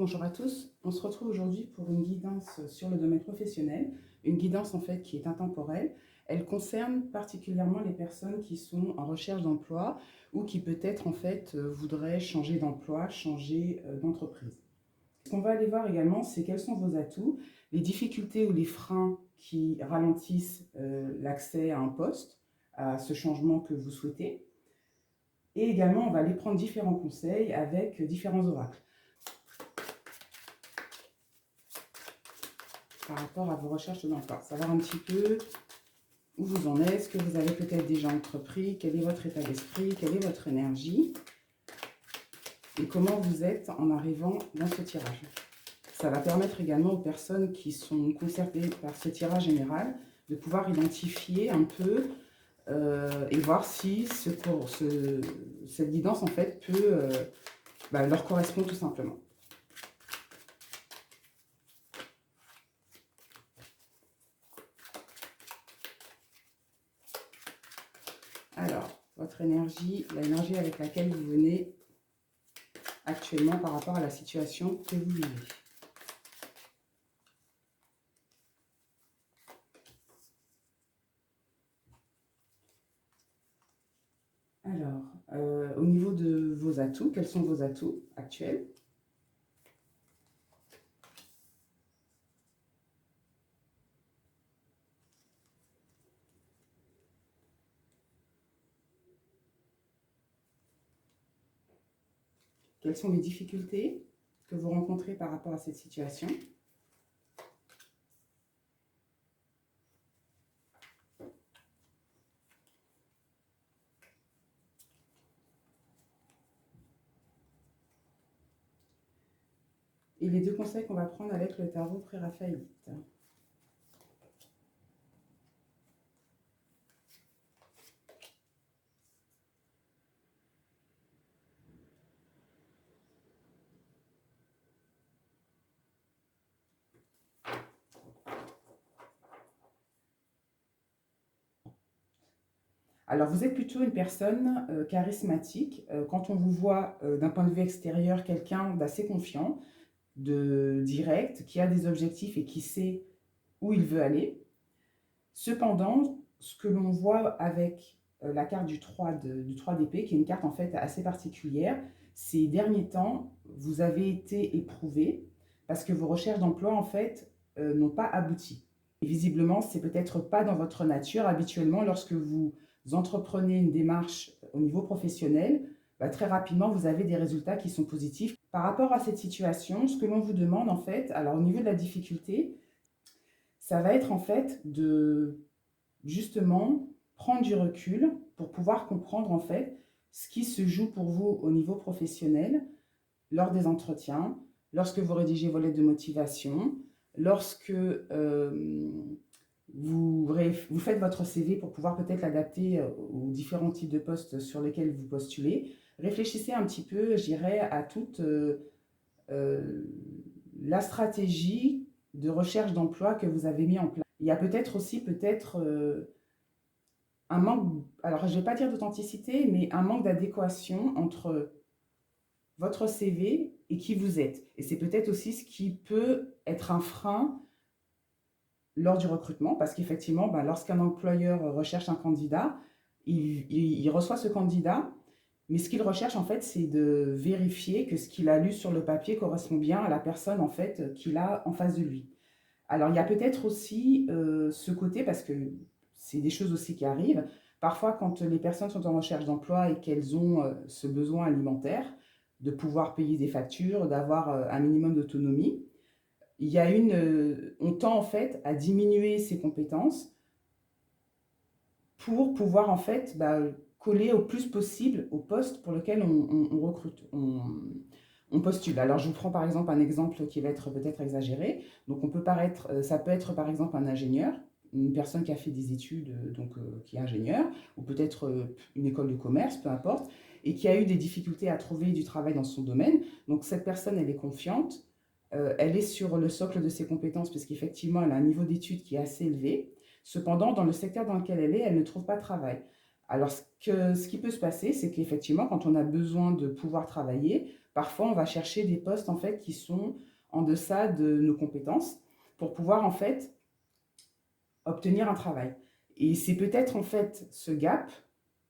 Bonjour à tous, on se retrouve aujourd'hui pour une guidance sur le domaine professionnel, une guidance en fait qui est intemporelle. Elle concerne particulièrement les personnes qui sont en recherche d'emploi ou qui peut-être en fait voudraient changer d'emploi, changer d'entreprise. Ce qu'on va aller voir également, c'est quels sont vos atouts, les difficultés ou les freins qui ralentissent l'accès à un poste, à ce changement que vous souhaitez. Et également, on va aller prendre différents conseils avec différents oracles par rapport à vos recherches d'emploi. Savoir un petit peu où vous en êtes, ce que vous avez peut-être déjà entrepris, quel est votre état d'esprit, quelle est votre énergie et comment vous êtes en arrivant dans ce tirage. Ça va permettre également aux personnes qui sont concernées par ce tirage général de pouvoir identifier un peu et voir si cette guidance en fait peut leur correspondre tout simplement. Alors, votre énergie, l'énergie avec laquelle vous venez actuellement par rapport à la situation que vous vivez. Alors, au niveau de vos atouts, quels sont vos atouts actuels? Quelles sont les difficultés que vous rencontrez par rapport à cette situation? Et les deux conseils qu'on va prendre avec le tarot pré-raphaélite. Alors, vous êtes plutôt une personne charismatique. Quand on vous voit d'un point de vue extérieur, quelqu'un d'assez confiant, de direct, qui a des objectifs et qui sait où il veut aller. Cependant, ce que l'on voit avec la carte du 3 d'épée, qui est une carte en fait assez particulière, ces derniers temps, vous avez été éprouvé parce que vos recherches d'emploi en fait n'ont pas abouti. Et visiblement, c'est peut-être pas dans votre nature. Habituellement, lorsque vous entreprenez une démarche au niveau professionnel, très rapidement, vous avez des résultats qui sont positifs. Par rapport à cette situation, ce que l'on vous demande en fait, alors au niveau de la difficulté, ça va être en fait de justement prendre du recul pour pouvoir comprendre en fait ce qui se joue pour vous au niveau professionnel lors des entretiens, lorsque vous rédigez vos lettres de motivation, lorsque vous faites votre CV pour pouvoir peut-être l'adapter aux différents types de postes sur lesquels vous postulez. Réfléchissez un petit peu, je dirais, à toute euh, la stratégie de recherche d'emploi que vous avez mis en place. Il y a peut-être aussi un manque, alors je ne vais pas dire d'authenticité, mais un manque d'adéquation entre votre CV et qui vous êtes. Et c'est peut-être aussi ce qui peut être un frein lors du recrutement, parce qu'effectivement, lorsqu'un employeur recherche un candidat, il reçoit ce candidat, mais ce qu'il recherche en fait, c'est de vérifier que ce qu'il a lu sur le papier correspond bien à la personne en fait qu'il a en face de lui. Alors, il y a peut-être aussi ce côté, parce que c'est des choses aussi qui arrivent, parfois quand les personnes sont en recherche d'emploi et qu'elles ont ce besoin alimentaire, de pouvoir payer des factures, d'avoir un minimum d'autonomie, on tend en fait à diminuer ses compétences pour pouvoir en fait coller au plus possible au poste pour lequel on recrute, on postule. Alors je vous prends par exemple un exemple qui va être peut-être exagéré. Donc ça peut être par exemple un ingénieur, une personne qui a fait des études, qui est ingénieur, ou peut-être une école de commerce, peu importe, et qui a eu des difficultés à trouver du travail dans son domaine. Donc cette personne, elle est confiante, elle est sur le socle de ses compétences, parce qu'effectivement, elle a un niveau d'études qui est assez élevé. Cependant, dans le secteur dans lequel elle ne trouve pas de travail. Alors, ce qui peut se passer, c'est qu'effectivement, quand on a besoin de pouvoir travailler, parfois on va chercher des postes en fait qui sont en deçà de nos compétences pour pouvoir en fait obtenir un travail. Et c'est peut-être en fait ce gap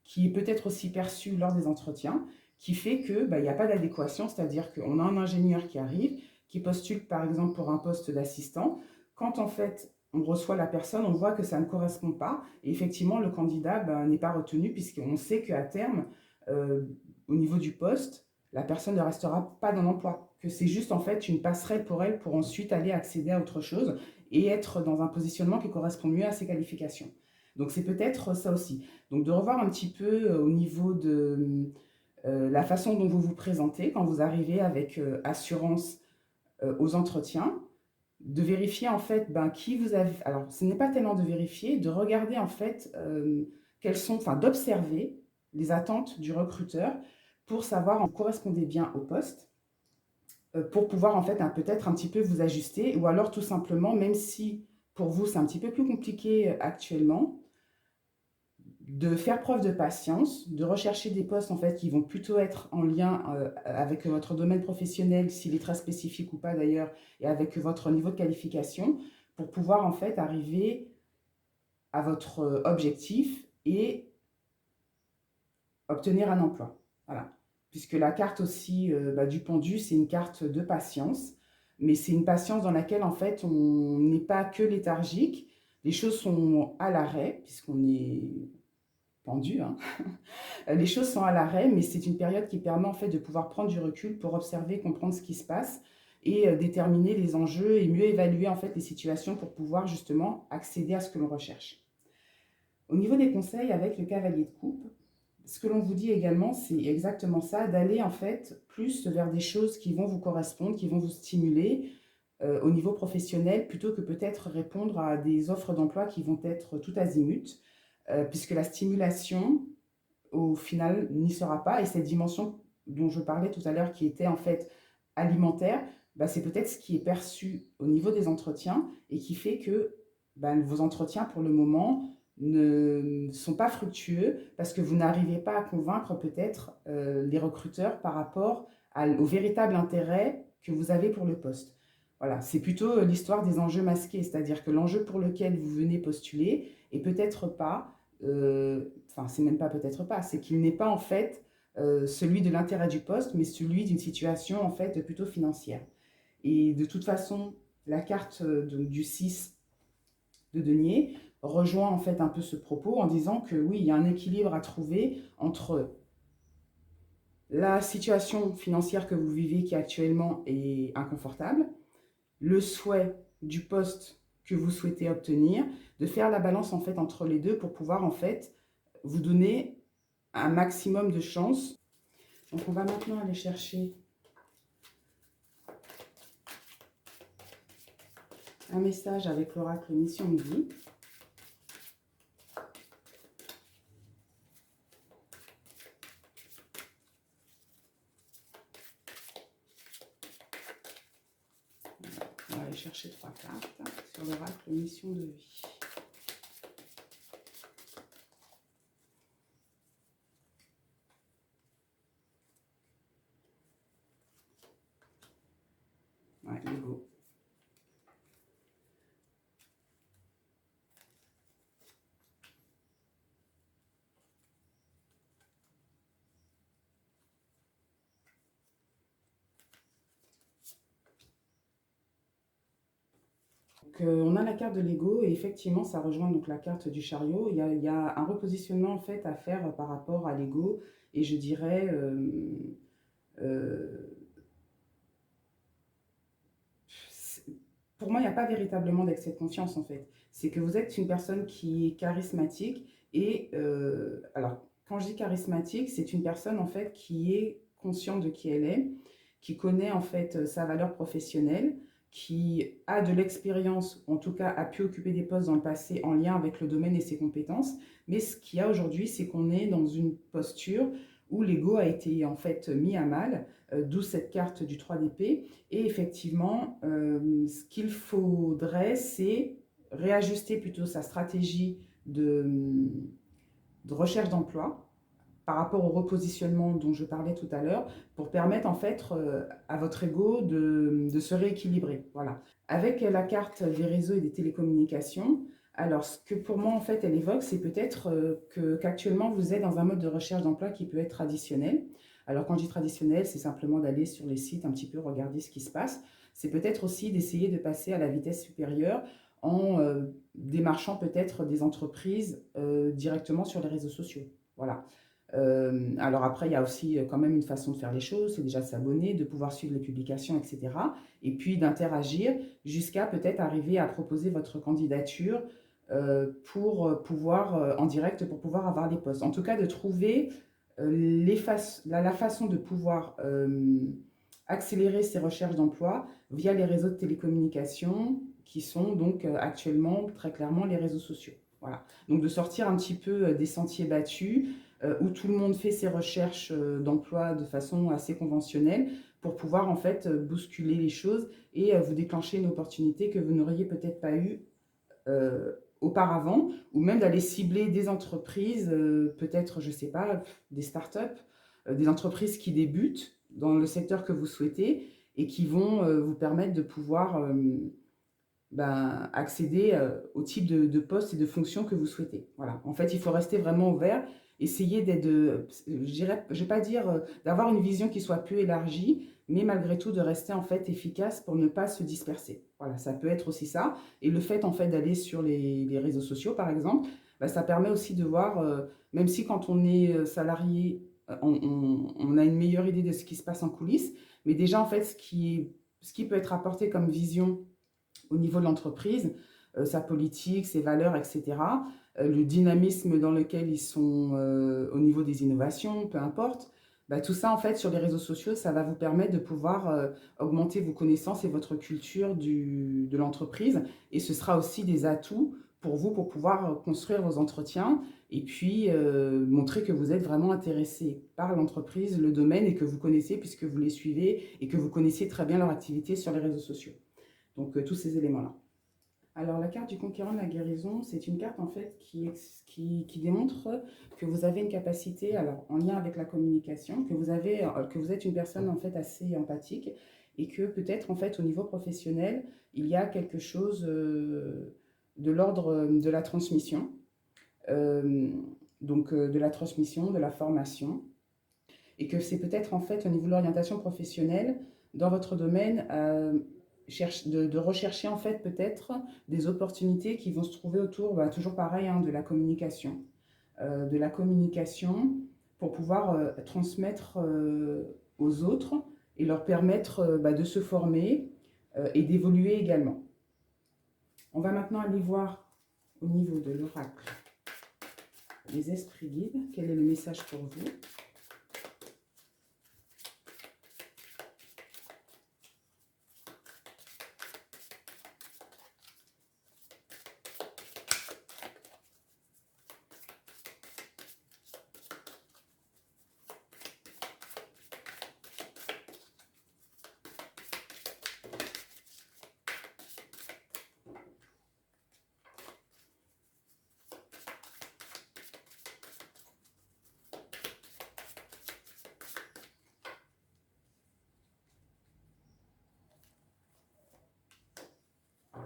qui est peut-être aussi perçu lors des entretiens, qui fait que bah, il n'y a pas d'adéquation, c'est-à-dire qu'on a un ingénieur qui arrive, qui postule par exemple pour un poste d'assistant. Quand en fait on reçoit la personne, on voit que ça ne correspond pas, et effectivement le candidat bah, n'est pas retenu puisqu'on sait qu'à terme, euh, au niveau du poste, la personne ne restera pas dans l'emploi, que c'est juste en fait une passerelle pour elle pour ensuite aller accéder à autre chose et être dans un positionnement qui correspond mieux à ses qualifications. Donc c'est peut-être ça aussi. Donc de revoir un petit peu au niveau de la façon dont vous vous présentez quand vous arrivez avec assurance aux entretiens, de vérifier en fait ben, qui vous avez. Alors ce n'est pas tellement de vérifier, de regarder en fait quelles sont, enfin d'observer les attentes du recruteur pour savoir en correspondez bien au poste pour pouvoir en fait peut-être un petit peu vous ajuster ou alors tout simplement, même si pour vous c'est un petit peu plus compliqué actuellement, de faire preuve de patience, de rechercher des postes en fait qui vont plutôt être en lien avec votre domaine professionnel, s'il est très spécifique ou pas d'ailleurs, et avec votre niveau de qualification, pour pouvoir en fait arriver à votre objectif et obtenir un emploi. Voilà. Puisque la carte aussi bah, du pendu, c'est une carte de patience, mais c'est une patience dans laquelle en fait on n'est pas que léthargique, les choses sont à l'arrêt, puisqu'on est pendu, hein. Les choses sont à l'arrêt, mais c'est une période qui permet en fait de pouvoir prendre du recul pour observer, comprendre ce qui se passe et déterminer les enjeux et mieux évaluer en fait les situations pour pouvoir justement accéder à ce que l'on recherche. Au niveau des conseils avec le cavalier de coupe, ce que l'on vous dit également, c'est exactement ça, d'aller en fait plus vers des choses qui vont vous correspondre, qui vont vous stimuler au niveau professionnel, plutôt que peut-être répondre à des offres d'emploi qui vont être tout azimut, puisque la stimulation, au final, n'y sera pas. Et cette dimension dont je parlais tout à l'heure, qui était en fait alimentaire, bah, c'est peut-être ce qui est perçu au niveau des entretiens et qui fait que bah, vos entretiens, pour le moment, ne sont pas fructueux parce que vous n'arrivez pas à convaincre peut-être les recruteurs par rapport au véritable intérêt que vous avez pour le poste. Voilà, c'est plutôt l'histoire des enjeux masqués, c'est-à-dire que l'enjeu pour lequel vous venez postuler est peut-être pas, enfin c'est même pas peut-être pas, c'est qu'il n'est pas en fait celui de l'intérêt du poste, mais celui d'une situation en fait plutôt financière. Et de toute façon, la carte donc, du 6 de denier rejoint en fait un peu ce propos en disant que oui, il y a un équilibre à trouver entre la situation financière que vous vivez qui actuellement est inconfortable, le souhait du poste que vous souhaitez obtenir, de faire la balance en fait entre les deux pour pouvoir en fait vous donner un maximum de chances. Donc on va maintenant aller chercher un message avec l'oracle Mission de vie. On va aller chercher 3 cartes sur l'oracle Mission de vie. Ouais, l'ego. Donc, on a la carte de l'ego et effectivement ça rejoint donc la carte du chariot. Il y a un repositionnement en fait à faire par rapport à l'ego et je dirais euh, pour moi, il n'y a pas véritablement d'excès de confiance en fait. C'est que vous êtes une personne qui est charismatique et alors quand je dis charismatique, c'est une personne en fait qui est consciente de qui elle est, qui connaît en fait sa valeur professionnelle, qui a de l'expérience, en tout cas a pu occuper des postes dans le passé en lien avec le domaine et ses compétences. Mais ce qu'il y a aujourd'hui, c'est qu'on est dans une posture où l'ego a été en fait mis à mal, d'où cette carte du 3 d'épée. Et effectivement, ce qu'il faudrait, c'est réajuster plutôt sa stratégie de recherche d'emploi par rapport au repositionnement dont je parlais tout à l'heure, pour permettre en fait à votre ego de se rééquilibrer. Voilà. Avec la carte des réseaux et des télécommunications, alors ce que pour moi en fait elle évoque, c'est peut-être qu'actuellement vous êtes dans un mode de recherche d'emploi qui peut être traditionnel. Alors quand je dis traditionnel, c'est simplement d'aller sur les sites un petit peu regarder ce qui se passe. C'est peut-être aussi d'essayer de passer à la vitesse supérieure en démarchant peut-être des entreprises directement sur les réseaux sociaux. Voilà. Alors après, il y a aussi quand même une façon de faire les choses, c'est déjà de s'abonner, de pouvoir suivre les publications, etc. Et puis d'interagir jusqu'à peut-être arriver à proposer votre candidature pour pouvoir, en direct, pour pouvoir avoir les postes. En tout cas, de trouver la façon de pouvoir accélérer ses recherches d'emploi via les réseaux de télécommunications qui sont donc actuellement très clairement les réseaux sociaux. Voilà. Donc de sortir un petit peu des sentiers battus où tout le monde fait ses recherches d'emploi de façon assez conventionnelle pour pouvoir en fait bousculer les choses et vous déclencher une opportunité que vous n'auriez peut-être pas eue auparavant, ou même d'aller cibler des entreprises, peut-être, je ne sais pas, des startups, des entreprises qui débutent dans le secteur que vous souhaitez et qui vont vous permettre de pouvoir accéder au type de poste et de fonction que vous souhaitez. Voilà. En fait, il faut rester vraiment ouvert, essayer d'être, je ne vais pas dire d'avoir une vision qui soit plus élargie, mais malgré tout de rester en fait efficace pour ne pas se disperser. Voilà, ça peut être aussi ça. Et le fait en fait d'aller sur les réseaux sociaux, par exemple, ça permet aussi de voir, même si quand on est salarié, on a une meilleure idée de ce qui se passe en coulisses, mais déjà en fait ce qui peut être apporté comme vision au niveau de l'entreprise, sa politique, ses valeurs, etc. Le dynamisme dans lequel ils sont au niveau des innovations, peu importe. Tout ça, en fait, sur les réseaux sociaux, ça va vous permettre de pouvoir augmenter vos connaissances et votre culture de l'entreprise. Et ce sera aussi des atouts pour vous pour pouvoir construire vos entretiens et puis montrer que vous êtes vraiment intéressé par l'entreprise, le domaine et que vous connaissez puisque vous les suivez et que vous connaissez très bien leur activité sur les réseaux sociaux. Donc, tous ces éléments-là. Alors, la carte du conquérant de la guérison, c'est une carte en fait qui démontre que vous avez une capacité, alors en lien avec la communication, que vous êtes une personne en fait assez empathique et que peut-être en fait au niveau professionnel, il y a quelque chose de l'ordre de la transmission, euh, de la transmission, de la formation, et que c'est peut-être en fait au niveau de l'orientation professionnelle dans votre domaine de rechercher en fait peut-être des opportunités qui vont se trouver autour, toujours pareil, hein, de la communication. De la communication pour pouvoir transmettre aux autres et leur permettre de se former et d'évoluer également. On va maintenant aller voir au niveau de l'oracle les esprits guides. Quel est le message pour vous?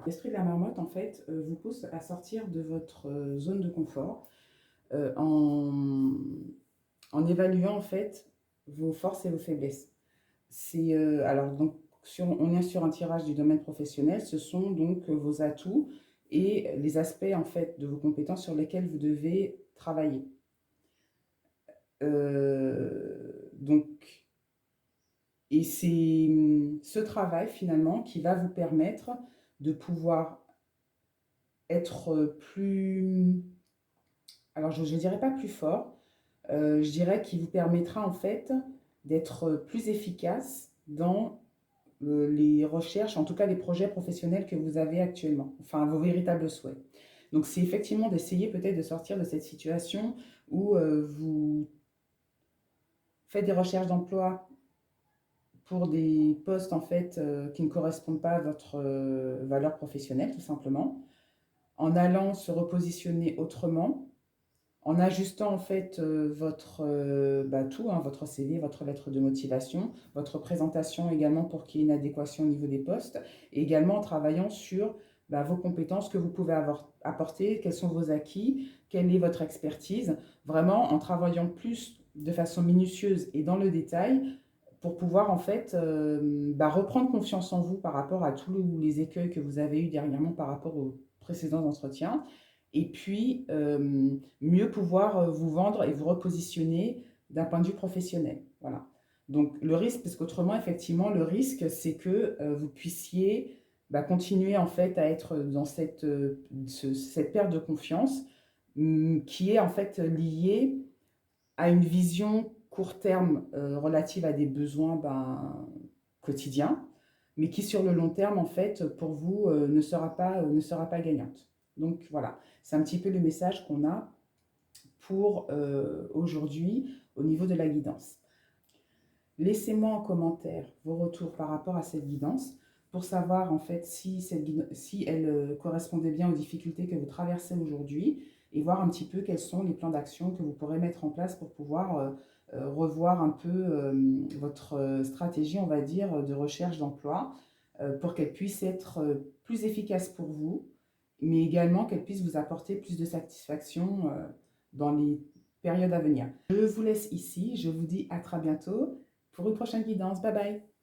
L'esprit de la marmotte, en fait, vous pousse à sortir de votre zone de confort euh, en, en évaluant, en fait, vos forces et vos faiblesses. Alors, donc, on est sur un tirage du domaine professionnel, ce sont donc vos atouts et les aspects, en fait, de vos compétences sur lesquels vous devez travailler. Donc, et c'est ce travail, finalement, qui va vous permettre de pouvoir être plus, alors je ne dirais pas plus fort, je dirais qu'il vous permettra en fait d'être plus efficace dans les recherches, en tout cas les projets professionnels que vous avez actuellement, enfin vos véritables souhaits. Donc c'est effectivement d'essayer peut-être de sortir de cette situation où vous faites des recherches d'emploi pour des postes en fait qui ne correspondent pas à votre valeur professionnelle tout simplement, en allant se repositionner autrement, en ajustant en fait tout, hein, votre CV, votre lettre de motivation, votre présentation également pour qu'il y ait une adéquation au niveau des postes, et également en travaillant sur vos compétences que vous pouvez avoir, apporter, quels sont vos acquis, quelle est votre expertise, vraiment en travaillant plus de façon minutieuse et dans le détail pour pouvoir en fait reprendre confiance en vous par rapport à tous les écueils que vous avez eus dernièrement par rapport aux précédents entretiens et puis mieux pouvoir vous vendre et vous repositionner d'un point de vue professionnel. Voilà. Donc le risque, parce qu'autrement, effectivement, le risque, c'est que vous puissiez continuer en fait à être dans cette perte de confiance qui est en fait liée à une vision court terme relative à des besoins quotidiens, mais qui sur le long terme, en fait, pour vous, ne sera pas gagnante. Donc voilà, c'est un petit peu le message qu'on a pour aujourd'hui au niveau de la guidance. Laissez-moi en commentaire vos retours par rapport à cette guidance pour savoir en fait si elle correspondait bien aux difficultés que vous traversez aujourd'hui et voir un petit peu quels sont les plans d'action que vous pourrez mettre en place pour pouvoir revoir un peu votre stratégie, on va dire, de recherche d'emploi pour qu'elle puisse être plus efficace pour vous, mais également qu'elle puisse vous apporter plus de satisfaction dans les périodes à venir. Je vous laisse ici, je vous dis à très bientôt pour une prochaine guidance. Bye bye.